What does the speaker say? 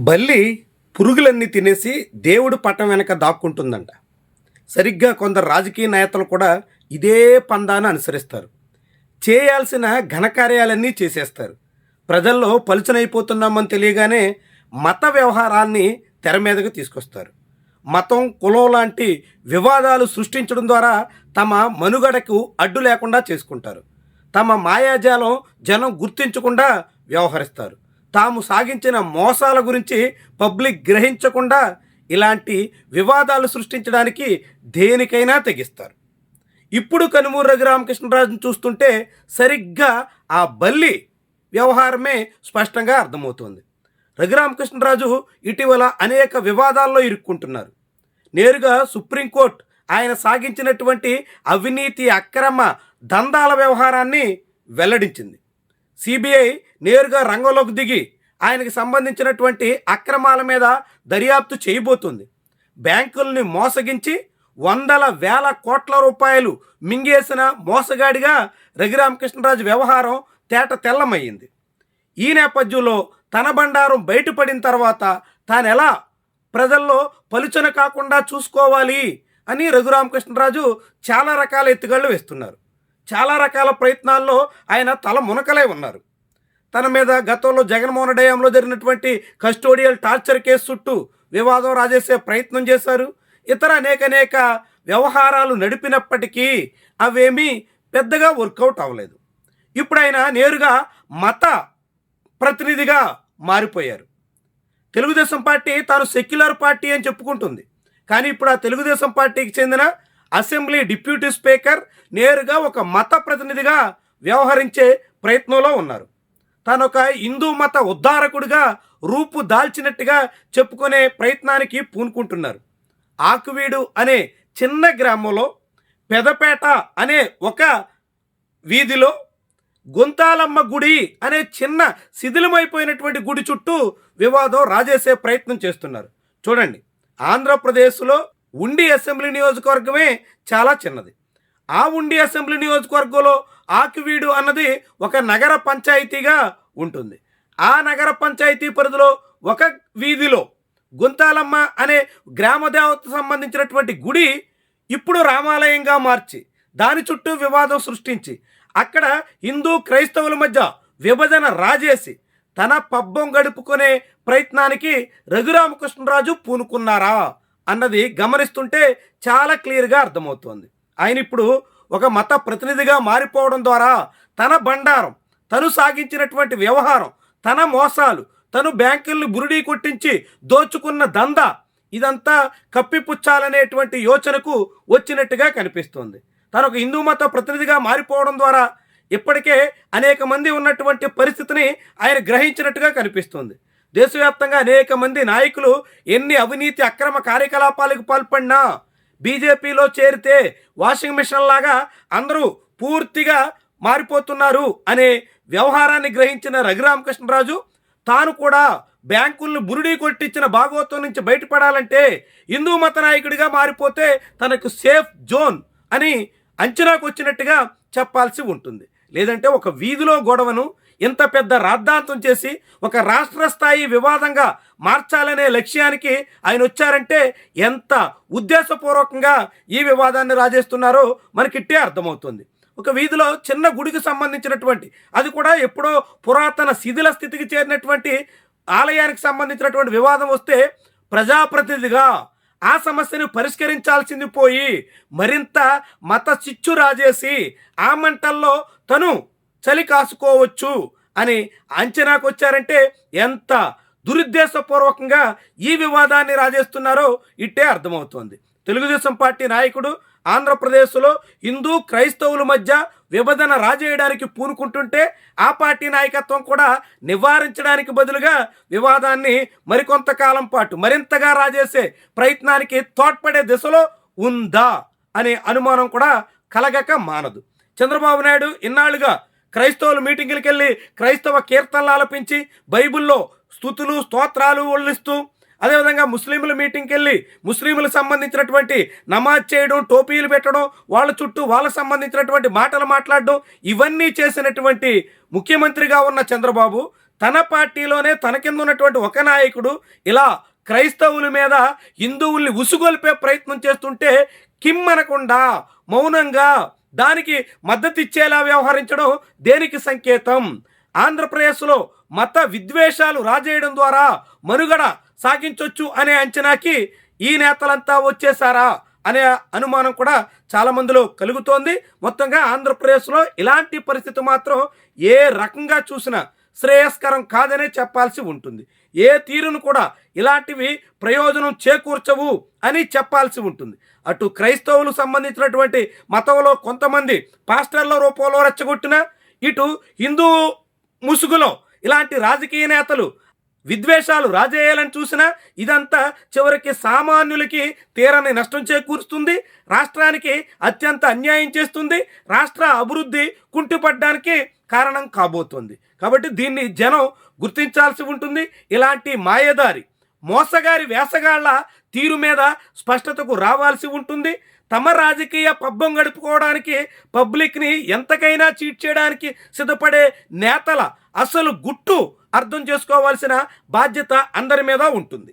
బల్లి పురుగులన్నీ తినేసి దేవుడు పటం వెనక దాక్కుంటుందంట. సరిగ్గా కొందరు రాజకీయ నేతలు కూడా ఇదే పందాను అనుసరిస్తారు. చేయాల్సిన ఘనకార్యాలన్నీ చేసేస్తారు. ప్రజల్లో పలుచనైపోతున్నామని తెలియగానే మత వ్యవహారాన్ని తెర మీదకు తీసుకొస్తారు. మతం, కులం లాంటి వివాదాలు సృష్టించడం ద్వారా తమ మనుగడకు అడ్డు లేకుండా చేసుకుంటారు. తమ మాయాజాలం జనం గుర్తించకుండా వ్యవహరిస్తారు. తాము సాగించిన మోసాల గురించి పబ్లిక్ గ్రహించకుండా ఇలాంటి వివాదాలు సృష్టించడానికి దేనికైనా తెగిస్తారు. ఇప్పుడు కనుమూరు రఘురామకృష్ణరాజును చూస్తుంటే సరిగ్గా ఆ బల్లి వ్యవహారమే స్పష్టంగా అర్థమవుతోంది. రఘురామకృష్ణరాజు ఇటీవల అనేక వివాదాల్లో ఇరుక్కుంటున్నారు. నేరుగా సుప్రీంకోర్టు ఆయన సాగించినటువంటి అవినీతి అక్రమ దందాల వ్యవహారాన్ని వెల్లడించింది. సిబిఐ నేరుగా రంగంలోకి దిగి ఆయనకి సంబంధించినటువంటి అక్రమాల మీద దర్యాప్తు చేయబోతుంది. బ్యాంకుల్ని మోసగించి వందల వేల కోట్ల రూపాయలు మింగేసిన మోసగాడిగా రఘురామకృష్ణరాజు వ్యవహారం తేట తెల్లమయ్యింది. ఈ నేపథ్యంలో తన బండారం బయటపడిన తర్వాత తాను ఎలా ప్రజల్లో పలుచన కాకుండా చూసుకోవాలి అని రఘురామకృష్ణరాజు చాలా రకాల ఎత్తుగళ్ళు వేస్తున్నారు. చాలా రకాల ప్రయత్నాల్లో ఆయన తల మునకలై ఉన్నారు. తన మీద గతంలో జగన్మోహన్ రెడ్డి హయాంలో జరిగినటువంటి కస్టోడియల్ టార్చర్ కేసు చుట్టూ వివాదం రాజేసే ప్రయత్నం చేశారు. ఇతర అనేక వ్యవహారాలు నడిపినప్పటికీ అవేమీ పెద్దగా వర్కౌట్ అవ్వలేదు. ఇప్పుడు ఆయన నేరుగా మత ప్రతినిధిగా మారిపోయారు. తెలుగుదేశం పార్టీ తాను సెక్యులర్ పార్టీ అని చెప్పుకుంటుంది. కానీ ఇప్పుడు ఆ తెలుగుదేశం పార్టీకి చెందిన అసెంబ్లీ డిప్యూటీ స్పీకర్ నేరుగా ఒక మత ప్రతినిధిగా వ్యవహరించే ప్రయత్నంలో ఉన్నారు. తాను ఒక హిందూ మత ఉద్ధారకుడిగా రూపు దాల్చినట్టుగా చెప్పుకునే ప్రయత్నానికి పూనుకుంటున్నారు. ఆకువీడు అనే చిన్న గ్రామంలో పెదపేట అనే ఒక వీధిలో గుంతాలమ్మ గుడి అనే చిన్న శిథిలమైపోయినటువంటి గుడి చుట్టూ వివాదం రాజేసే ప్రయత్నం చేస్తున్నారు. చూడండి, ఆంధ్రప్రదేశ్లో ఉండి అసెంబ్లీ నియోజకవర్గమే చాలా చిన్నది. ఆ ఉండి అసెంబ్లీ నియోజకవర్గంలో ఆకువీడు అన్నది ఒక నగర పంచాయతీగా ఉంటుంది. ఆ నగర పంచాయతీ పరిధిలో ఒక వీధిలో గుంతాలమ్మ అనే గ్రామ దేవతకు సంబంధించినటువంటి గుడి ఇప్పుడు రామాలయంగా మార్చి దాని చుట్టూ వివాదం సృష్టించి అక్కడ హిందూ క్రైస్తవుల మధ్య విభజన రాజేసి తన పబ్బం గడుపుకునే ప్రయత్నానికి రఘురామకృష్ణరాజు పూనుకున్నారా అన్నది గమనిస్తుంటే చాలా క్లియర్గా అర్థమవుతోంది. ఆయన ఇప్పుడు ఒక మత ప్రతినిధిగా మారిపోవడం ద్వారా తన బండారం, తను సాగించినటువంటి వ్యవహారం, తన మోసాలు, తను బ్యాంకుల్ని బురిడీ కొట్టించి దోచుకున్న దందా ఇదంతా కప్పిపుచ్చాలనేటువంటి యోచనకు వచ్చినట్టుగా కనిపిస్తోంది. తను ఒక హిందూ మత ప్రతినిధిగా మారిపోవడం ద్వారా ఇప్పటికే అనేక మంది ఉన్నటువంటి పరిస్థితిని ఆయన గ్రహించినట్టుగా కనిపిస్తుంది. దేశవ్యాప్తంగా అనేక మంది నాయకులు ఎన్ని అవినీతి అక్రమ కార్యకలాపాలకు పాల్పడినా బీజేపీలో చేరితే వాషింగ్ మిషన్ లాగా అందరూ పూర్తిగా మారిపోతున్నారు అనే వ్యవహారాన్ని గ్రహించిన రఘురామకృష్ణరాజు తాను కూడా బ్యాంకులను బురిడీ కొట్టించిన భాగవతం నుంచి బయటపడాలంటే హిందూ మత నాయకుడిగా మారిపోతే తనకు సేఫ్ జోన్ అని అంచనాకు వచ్చినట్టుగా చెప్పాల్సి ఉంటుంది. లేదంటే ఒక వీధిలో గొడవను ఇంత పెద్ద రాద్ధాంతం చేసి ఒక రాష్ట్ర స్థాయి వివాదంగా మార్చాలనే లక్ష్యానికి ఆయన వచ్చారంటే ఎంత ఉద్దేశపూర్వకంగా ఈ వివాదాన్ని రాజేస్తున్నారో మనకిట్టే అర్థమవుతుంది. ఒక వీధిలో చిన్న గుడికి సంబంధించినటువంటి, అది కూడా ఎప్పుడో పురాతన శిథిల స్థితికి చేరినటువంటి ఆలయానికి సంబంధించినటువంటి వివాదం వస్తే ప్రజాప్రతినిధిగా ఆ సమస్యను పరిష్కరించాల్సింది పోయి మరింత మత చిచ్చు రాజేసి ఆ మంటల్లో తను చలి కాసుకోవచ్చు అని అంచనాకు వచ్చారంటే ఎంత దురుద్దేశపూర్వకంగా ఈ వివాదాన్ని రాజేస్తున్నారో ఇట్టే అర్థమవుతోంది. తెలుగుదేశం పార్టీ నాయకుడు ఆంధ్రప్రదేశ్లో హిందూ క్రైస్తవుల మధ్య విభజన రాజేయడానికి పూనుకుంటుంటే ఆ పార్టీ నాయకత్వం కూడా నివారించడానికి బదులుగా వివాదాన్ని మరికొంతకాలం పాటు మరింతగా రాజేసే ప్రయత్నానికి తోడ్పడే దిశలో ఉందా అనే అనుమానం కూడా కలగక మానదు. చంద్రబాబు నాయుడు ఇన్నాళ్లుగా క్రైస్తవుల మీటింగులకు వెళ్ళి క్రైస్తవ కీర్తనలు ఆలపించి బైబిల్లో స్తుతులు స్తోత్రాలు ఒళ్ళిస్తూ, అదేవిధంగా ముస్లింల మీటింగ్కి వెళ్ళి ముస్లింలకు సంబంధించినటువంటి నమాజ్ చేయడం, టోపీలు పెట్టడం, వాళ్ళ చుట్టూ వాళ్ళకు సంబంధించినటువంటి మాటలు మాట్లాడడం, ఇవన్నీ చేసినటువంటి ముఖ్యమంత్రిగా ఉన్న చంద్రబాబు తన పార్టీలోనే తన కింద ఉన్నటువంటి ఒక నాయకుడు ఇలా క్రైస్తవుల మీద హిందువుల్ని ఉసుగొల్పే ప్రయత్నం చేస్తుంటే కిమ్మనకుండా మౌనంగా దానికి మద్దతు ఇచ్చేలా వ్యవహరించడం దేనికి సంకేతం? ఆంధ్రప్రదేశ్లో మత విద్వేషాలు రాజేయడం ద్వారా మనుగడ సాగించొచ్చు అనే అంచనాకి ఈ నేతలంతా వచ్చేసారా అనే అనుమానం కూడా చాలా మందిలో కలుగుతోంది. మొత్తంగా ఆంధ్రప్రదేశ్లో ఇలాంటి పరిస్థితి మాత్రం ఏ రకంగా చూసినా శ్రేయస్కరం కాదనే చెప్పాల్సి ఉంటుంది. ఏ తీరును కూడా ఇలాంటివి ప్రయోజనం చేకూర్చవు అని చెప్పాల్సి ఉంటుంది. అటు క్రైస్తవులకు సంబంధించినటువంటి మతంలో కొంతమంది పాస్టర్ల రూపంలో రెచ్చగొట్టినా, ఇటు హిందూ ముసుగులో ఇలాంటి రాజకీయ నేతలు విద్వేషాలు రాజేయాలని చూసినా ఇదంతా చివరికి సామాన్యులకి తీరని నష్టం చేకూరుస్తుంది, రాష్ట్రానికి అత్యంత అన్యాయం చేస్తుంది, రాష్ట్ర అభివృద్ధి కుంటుపడడానికి కారణం కాబోతోంది. కాబట్టి దీన్ని జనం గుర్తించాల్సి ఉంటుంది. ఇలాంటి మాయదారి మోసగారి వేసగాళ్ల తీరు మీద స్పష్టతకు రావాల్సి ఉంటుంది. తమ రాజకీయ పబ్బం గడుపుకోవడానికి పబ్లిక్ని ఎంతకైనా చీట్ చేయడానికి సిద్ధపడే నేతల అసలు గుట్టు అర్థం చేసుకోవాల్సిన బాధ్యత అందరి మీద ఉంటుంది.